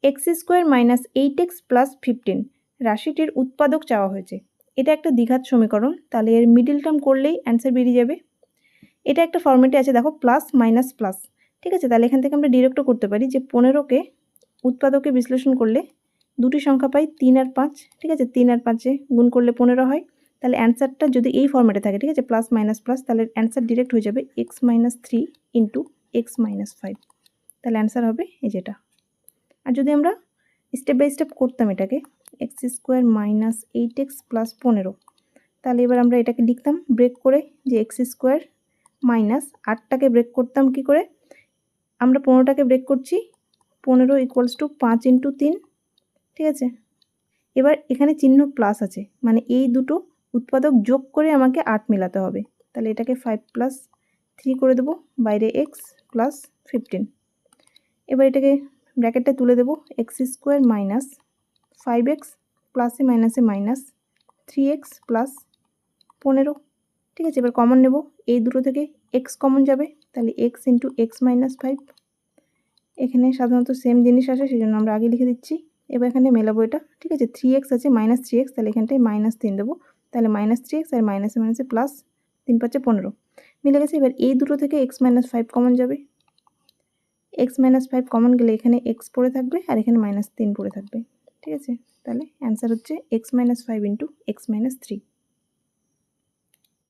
X square minus 8x plus 15 রাশিটির উৎপাদক চাওয়া হয়েছে। এটা একটা দ্বিঘাত সমীকরণ, তাহলে এর মিডিল টার্ম করলেই অ্যান্সার বেরিয়ে যাবে। এটা একটা ফর্মেটে আছে, দেখো প্লাস মাইনাস প্লাস, ঠিক আছে। তাহলে এখান থেকে আমরা ডিরেক্টও করতে পারি যে 15কে উৎপাদকে বিশ্লেষণ করলে দুটি সংখ্যা পাই 3 আর 5, ঠিক আছে। 3 আর 5-এ গুণ করলে 15 হয়। তাহলে অ্যান্সারটা যদি এই ফর্মেটে থাকে, ঠিক আছে, প্লাস মাইনাস প্লাস, তাহলে অ্যান্সার ডিরেক্ট হয়ে যাবে x minus 3 into x minus 5। তাহলে অ্যান্সার হবে এই যেটা। আর যদি আমরা স্টেপ বাই স্টেপ করতাম এটাকে, x square minus 8x plus 15, তাহলে এবার আমরা এটাকে লিখতাম ব্রেক করে যে এক্স স্কোয়ার মাইনাস 8টাকে ব্রেক করতাম কি করে, আমরা 15টাকে ব্রেক করছি, 15 ইকুয়ালস টু 5 ইন্টু 3, ঠিক আছে। এবার এখানে চিহ্ন প্লাস আছে, মানে এই দুটো উৎপাদক যোগ করে আমাকে 8 মেলাতে হবে। তাহলে এটাকে 5 প্লাস 3 করে দেবো, বাইরে এক্স প্লাস 15। এবার এটাকে ব্র্যাকেটটা তুলে দেবো, এক্স স্কোয়ার মাইনাস 5x প্লাসে মাইনাসে মাইনাস 3x প্লাস 15, ঠিক আছে। এবার কমন নেব, এই দুটো থেকে এক্স কমন যাবে, তাহলে এক্স ইন্টু এক্স মাইনাস 5। এখানে সাধারণত সেম জিনিস আসে, সেই জন্য আমরা আগে লিখে দিচ্ছি। এবার এখানে মেলাবো এটা, ঠিক আছে। 3x আছে মাইনাস 3x, তাহলে এখানটায় মাইনাস 3 দেবো, তাহলে মাইনাস 3x আর মাইনাসে মাইনাসে প্লাস 3 5 15 মিলে গেছে। এবার এই দুটো থেকে এক্স মাইনাস 5 কমন যাবে, এক্স মাইনাস 5 কমন গেলে এখানে এক্স পড়ে থাকবে আর এখানে মাইনাস 3 পড়ে থাকবে, ঠিক আছে। তাহলে অ্যান্সার হচ্ছে x minus 5 into x minus 3।